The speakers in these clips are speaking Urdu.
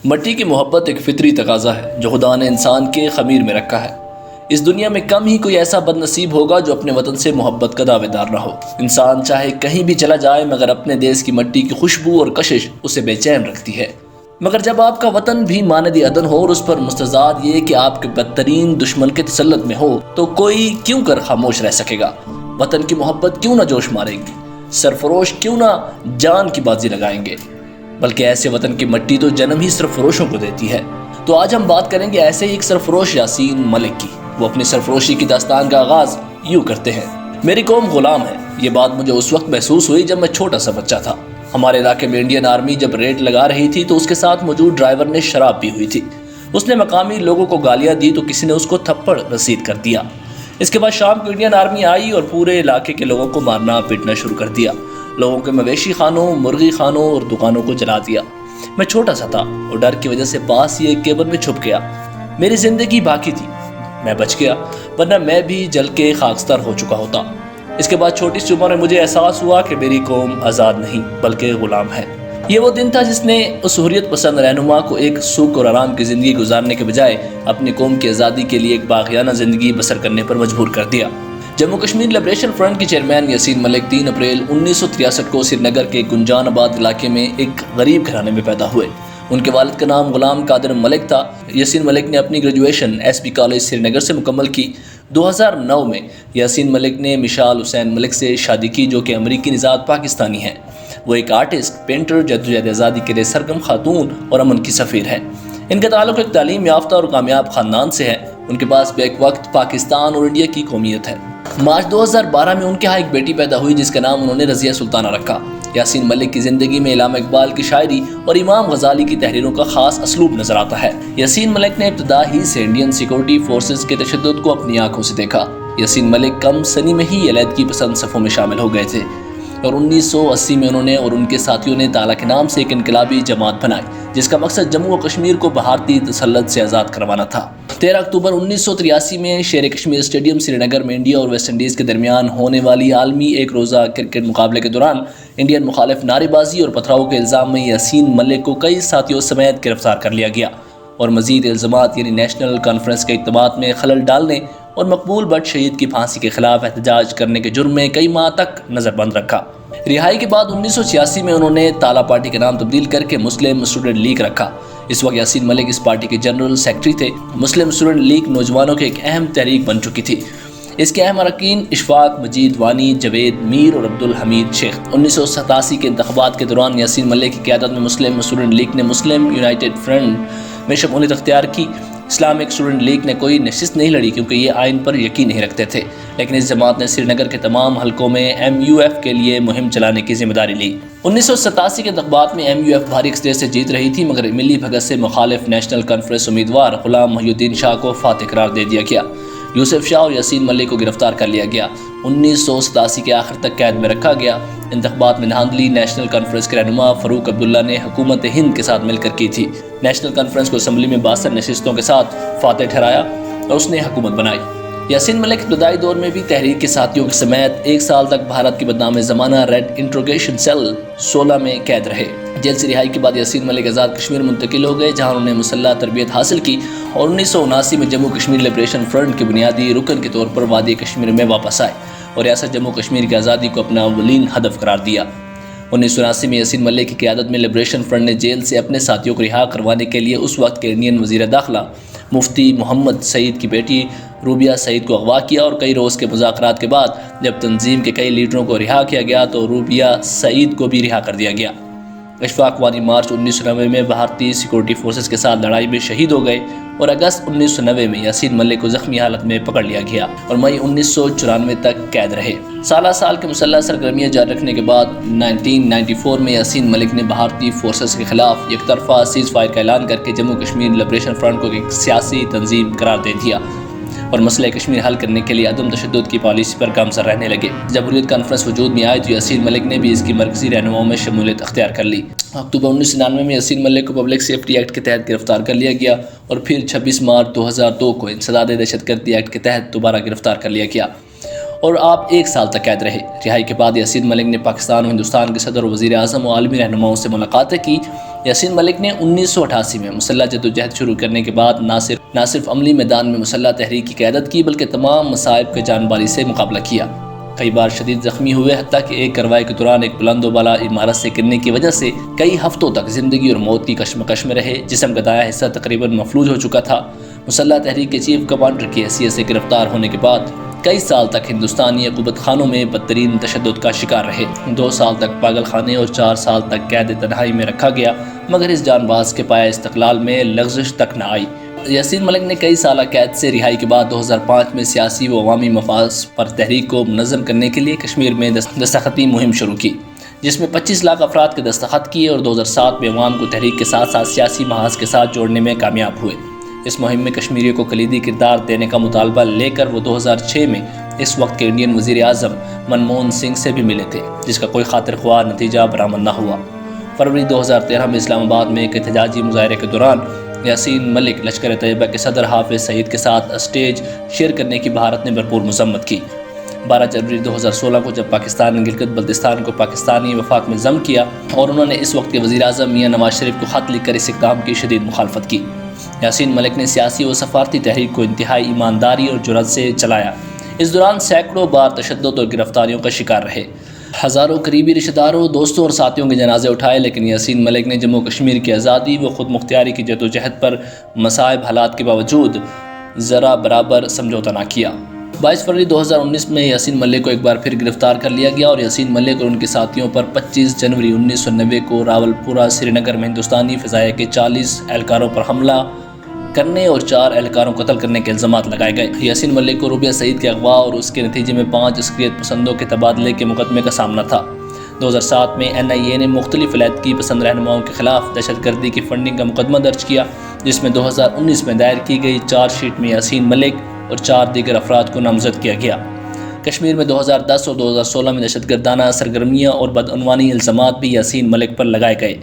مٹی کی محبت ایک فطری تقاضا ہے جو خدا نے انسان کے خمیر میں رکھا ہے۔ اس دنیا میں کم ہی کوئی ایسا بد نصیب ہوگا جو اپنے وطن سے محبت کا دعوے دار نہ ہو۔ انسان چاہے کہیں بھی چلا جائے مگر اپنے دیس کی مٹی کی خوشبو اور کشش اسے بے چین رکھتی ہے۔ مگر جب آپ کا وطن بھی ماند عدن ہو اور اس پر مستضاد یہ کہ آپ کے بدترین دشمن کے تسلط میں ہو تو کوئی کیوں کر خاموش رہ سکے گا؟ وطن کی محبت کیوں نہ جوش ماریں گے؟ سرفروش کیوں نہ جان کی بازی لگائیں گے؟ بلکہ ایسے وطن کی مٹی تو جنم ہی سرفروشوں کو دیتی ہے۔ تو آج ہم بات کریں گے ایسے ہی ایک سرفروش یاسین ملک کی۔ وہ اپنی سرفروشی کی داستان کا آغاز یوں کرتے ہیں: میری قوم غلام ہے۔ یہ بات مجھے اس وقت محسوس ہوئی جب میں چھوٹا سا بچہ تھا۔ ہمارے علاقے میں انڈین آرمی جب ریڈ لگا رہی تھی تو اس کے ساتھ موجود ڈرائیور نے شراب پی ہوئی تھی۔ اس نے مقامی لوگوں کو گالیاں دی تو کسی نے اس کو تھپڑ رسید کر دیا۔ اس کے بعد شام کو انڈین آرمی آئی اور پورے علاقے کے لوگوں کو مارنا پیٹنا شروع کر دیا۔ لوگوں کے مویشی خانوں، مرغی خانوں اور دکانوں کو جلا دیا۔ میں چھوٹا سا تھا اور ڈر کی وجہ سے پاس ہی ایک کیبن میں چھپ گیا۔ میری زندگی باقی تھی، میں بچ گیا، ورنہ میں بھی جل کے خاکستر ہو چکا ہوتا۔ اس کے بعد چھوٹی سی عمر میں مجھے احساس ہوا کہ میری قوم آزاد نہیں بلکہ غلام ہے۔ یہ وہ دن تھا جس نے اس حریت پسند رہنما کو ایک سکھ اور آرام کی زندگی گزارنے کے بجائے اپنی قوم کی آزادی کے لیے ایک باغیانہ زندگی بسر کرنے پر مجبور کر دیا۔ جموں کشمیر لبریشن فرنٹ کے چیئرمین یاسین ملک 3 اپریل 1963 کو سری نگر کے گنجان آباد علاقے میں ایک غریب گھرانے میں پیدا ہوئے۔ ان کے والد کا نام غلام قادر ملک تھا۔ یاسین ملک نے اپنی گریجویشن ایس پی کالج سری نگر سے مکمل کی۔ 2009 میں یاسین ملک نے مشال حسین ملک سے شادی کی جو کہ امریکی نژاد پاکستانی ہیں۔ وہ ایک آرٹسٹ، پینٹر، جدوجہد آزادی کے لیے سرگرم خاتون اور امن کی سفیر ہیں۔ ان کا تعلق ایک تعلیم یافتہ اور کامیاب خاندان سے ہے۔ ان کے پاس بیک وقت پاکستان اور انڈیا کی قومیت ہے۔ مارچ 2012 میں ان کے ہاں ایک بیٹی پیدا ہوئی جس کا نام انہوں نے رضیہ سلطانہ رکھا۔ یاسین ملک کی زندگی میں علامہ اقبال کی شاعری اور امام غزالی کی تحریروں کا خاص اسلوب نظر آتا ہے۔ یاسین ملک نے ابتدا ہی سے انڈین سیکورٹی فورسز کے تشدد کو اپنی آنکھوں سے دیکھا۔ یاسین ملک کم سنی میں ہی علیحدگی پسند صفوں میں شامل ہو گئے تھے اور 1980 میں انہوں نے اور ان کے ساتھیوں نے تالا کے نام سے ایک انقلابی جماعت بنائی جس کا مقصد جموں و کشمیر کو بھارتی تسلط سے آزاد کروانا تھا۔ 13 اکتوبر 1983 میں شیر کشمیر اسٹیڈیم سری نگر میں انڈیا اور ویسٹ انڈیز کے درمیان ہونے والی عالمی ایک روزہ کرکٹ مقابلے کے دوران انڈین مخالف نعرے بازی اور پتھراؤ کے الزام میں یاسین ملک کو کئی ساتھیوں سمیت گرفتار کر لیا گیا اور مزید الزامات یعنی نیشنل کانفرنس کے اقدامات میں خلل ڈالنے اور مقبول بٹ شہید کی پھانسی کے خلاف احتجاج کرنے کے جرم میں کئی ماہ تک نظر بند رکھا۔ رہائی کے بعد 1986 میں انہوں نے تالا پارٹی کا نام تبدیل کر کے مسلم اسٹوڈنٹ لیگ رکھا۔ اس وقت یاسین ملک اس پارٹی کے جنرل سیکرٹری تھے۔ مسلم اسٹوڈنٹ لیگ نوجوانوں کی ایک اہم تحریک بن چکی تھی۔ اس کے اہم اراکین اشفاق، مجید وانی، جوید میر اور عبدالحمید شیخ۔ 1987 کے انتخابات کے دوران یاسین ملک کی قیادت میں مسلم اسٹوڈنٹ لیگ نے مسلم یونائٹڈ فرنٹ میں شمولیت اختیار کی۔ اسلامک اسٹوڈنٹ لیگ نے کوئی نشست نہیں لڑی کیونکہ یہ آئین پر یقین نہیں رکھتے تھے، لیکن اس جماعت نے سری نگر کے تمام حلقوں میں MUF کے لیے مہم چلانے کی ذمہ داری لی۔ 1987 کے انتخابات میں MUF بھاری اکثریت سے جیت رہی تھی مگر ملی بھگت سے مخالف نیشنل کانفرنس امیدوار غلام محی الدین شاہ کو فاتح قرار دے دیا گیا۔ یوسف شاہ اور یاسین ملک کو گرفتار کر لیا گیا۔ 1987 کے آخر تک قید میں رکھا گیا۔ انتخابات میں دھاندلی نیشنل کانفرنس کے رہنما فاروق عبداللہ نے حکومت ہند کے ساتھ مل کر کی تھی۔ نیشنل کانفرنس کو اسمبلی میں 62 نشستوں کے ساتھ فاتح ٹھہرایا اور اس نے حکومت بنائی۔ یاسین ملک ابتدائی دور میں بھی تحریک کے ساتھیوں کے سمیت 1 سال تک بھارت کی بدنام زمانہ ریڈ انٹروگیشن سیل 16 میں قید رہے۔ جیل سے رہائی کے بعد یاسین ملک آزاد کشمیر منتقل ہو گئے جہاں انہوں نے مسلح تربیت حاصل کی اور 1979 میں جموں کشمیر لبریشن فرنٹ کے بنیادی رکن کے طور پر وادی کشمیر میں واپس آئے اور ریاست جموں کشمیر کی آزادی کو اپنا اولین ہدف قرار دیا۔ 1979 میں یاسین ملک کی قیادت میں لبریشن فرنٹ نے جیل سے اپنے ساتھیوں کو رہا کروانے کے لیے اس وقت کے انڈین وزیر داخلہ مفتی محمد سعید کی بیٹی روبیہ سعید کو اغوا کیا اور کئی روز کے مذاکرات کے بعد جب تنظیم کے کئی لیڈروں کو رہا کیا گیا تو روبیہ سعید کو بھی رہا کر دیا گیا۔ اشفاق وانی مارچ 1990 میں بھارتی سیکورٹی فورسز کے ساتھ لڑائی میں شہید ہو گئے اور اگست 1990 میں یاسین ملک کو زخمی حالت میں پکڑ لیا گیا اور مئی 1994 تک قید رہے۔ سالہ سال کے مسلح سرگرمیاں جاری رکھنے کے بعد 1994 میں یاسین ملک نے بھارتی فورسز کے خلاف یک طرفہ سیز فائر کا اعلان کر کے جموں کشمیر لبریشن فرنٹ کو ایک سیاسی تنظیم قرار دے دیا اور مسئلہ کشمیر حل کرنے کے لیے عدم تشدد کی پالیسی پر گامزن رہنے لگے۔ جب حریت کانفرنس وجود میں آئی تو یاسین ملک نے بھی اس کی مرکزی رہنماؤں میں شمولیت اختیار کر لی۔ اکتوبر 1999 میں یاسین ملک کو پبلک سیفٹی ایکٹ کے تحت گرفتار کر لیا گیا اور پھر 26 مارچ 2002 کو انسداد دہشت گردی ایکٹ کے تحت دوبارہ گرفتار کر لیا گیا اور آپ 1 سال تک قید رہے۔ رہائی کے بعد یاسین ملک نے پاکستان و ہندوستان کے صدر و وزیر اعظم و عالمی رہنماؤں سے ملاقاتیں کی یاسین ملک نے 1988 میں مسلح جدوجہد شروع کرنے کے بعد نہ صرف عملی میدان میں مسلح تحریک کی قیادت کی بلکہ تمام مصائب کے جانباری سے مقابلہ کیا۔ کئی بار شدید زخمی ہوئے، حتیٰ کہ ایک کارروائی کے دوران ایک بلند و بالا عمارت سے گرنے کی وجہ سے کئی ہفتوں تک زندگی اور موت کی کشمکش میں رہے۔ جسم کا دایاں حصہ تقریباً مفلوج ہو چکا تھا۔ مسلح تحریک کے چیف کمانڈر کی حیثیت سے گرفتار ہونے کے بعد کئی سال تک ہندوستانی عقوبت خانوں میں بدترین تشدد کا شکار رہے۔ 2 سال تک پاگل خانے اور 4 سال تک قید تنہائی میں رکھا گیا، مگر اس جان باز کے پایہ استقلال میں لغزش تک نہ آئی۔ یاسین ملک نے کئی سالہ قید سے رہائی کے بعد 2005 میں سیاسی و عوامی مفاد پر تحریک کو منظم کرنے کے لیے کشمیر میں دستخطی مہم شروع کی، جس میں 25 لاکھ افراد کے دستخط کیے اور 2007 میں عوام کو تحریک کے ساتھ ساتھ سیاسی محاذ کے ساتھ جوڑنے میں کامیاب ہوئے۔ اس مہم میں کشمیریوں کو کلیدی کردار دینے کا مطالبہ لے کر وہ 2006 میں اس وقت کے انڈین وزیر اعظم منموہن سنگھ سے بھی ملے تھے، جس کا کوئی خاطر خواہ نتیجہ برآمد نہ ہوا۔ فروری 2013 میں اسلام آباد میں ایک احتجاجی مظاہرے کے دوران یاسین ملک لشکر طیبہ کے صدر حافظ سعید کے ساتھ اسٹیج شیئر کرنے کی بھارت نے بھرپور مذمت کی۔ 12 جنوری 2016 کو جب پاکستان نے گلگت بلتستان کو پاکستانی وفاق میں ضم کیا اور انہوں نے اس وقت کے وزیر اعظم میاں نواز شریف کو خط لکھ کر اس اقدام کی شدید مخالفت کی۔ یاسین ملک نے سیاسی و سفارتی تحریک کو انتہائی ایمانداری اور جرأت سے چلایا۔ اس دوران سینکڑوں بار تشدد اور گرفتاریوں کا شکار رہے۔ ہزاروں قریبی رشتہ داروں، دوستوں اور ساتھیوں کے جنازے اٹھائے، لیکن یاسین ملک نے جموں کشمیر کی آزادی و خود مختاری کی جدوجہد پر مصائب حالات کے باوجود ذرا برابر سمجھوتہ نہ کیا۔ 22 فروری 2019 میں یاسین ملک کو ایک بار پھر گرفتار کر لیا گیا اور یاسین ملک اور ان کے ساتھیوں پر 25 جنوری 1990 کو راولپورہ سری نگر میں ہندوستانی فضائیہ کے 40 اہلکاروں پر حملہ کرنے اور 4 اہلکاروں کو قتل کرنے کے الزامات لگائے گئے۔ یاسین ملک کو روبیہ سعید کے اغوا اور اس کے نتیجے میں 5 عسکریت پسندوں کے تبادلے کے مقدمے کا سامنا تھا۔ 2007 میں NIA نے مختلف علیحدگی پسند رہنماؤں کے خلاف دہشت گردی کی فنڈنگ کا مقدمہ درج کیا، جس میں 2019 میں دائر کی گئی چارج شیٹ میں یاسین ملک اور 4 دیگر افراد کو نامزد کیا گیا۔ کشمیر میں 2010 اور 2016 میں دہشت گردانہ سرگرمیاں اور بدعنوانی الزامات بھی یاسین ملک پر لگائے گئے۔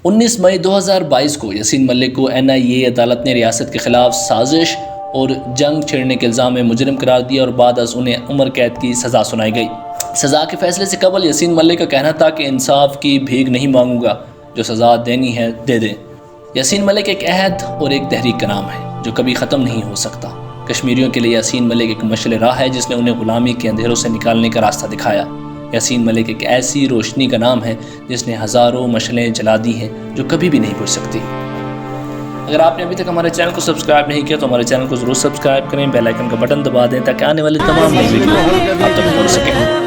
19 مئی 2022 کو یاسین ملک کو NIA عدالت نے ریاست کے خلاف سازش اور جنگ چھیڑنے کے الزام میں مجرم قرار دیا اور بعد از انہیں عمر قید کی سزا سنائی گئی۔ سزا کے فیصلے سے قبل یاسین ملک کا کہنا تھا کہ انصاف کی بھیک نہیں مانگوں گا، جو سزا دینی ہے دے دیں۔ یاسین ملک ایک عہد اور ایک تحریک کا نام ہے جو کبھی ختم نہیں ہو سکتا۔ کشمیریوں کے لیے یاسین ملک ایک مشعل راہ ہے جس نے انہیں غلامی کے اندھیروں سے نکالنے کا راستہ دکھایا۔ یاسین ملک ایک ایسی روشنی کا نام ہے جس نے ہزاروں مشعلیں جلا دی ہیں جو کبھی بھی نہیں بجھ سکتی۔ اگر آپ نے ابھی تک ہمارے چینل کو سبسکرائب نہیں کیا تو ہمارے چینل کو ضرور سبسکرائب کریں، بیل آئیکن کا بٹن دبا دیں تاکہ آنے والی تمام نئی ویڈیو آپ تک پہنچ سکیں۔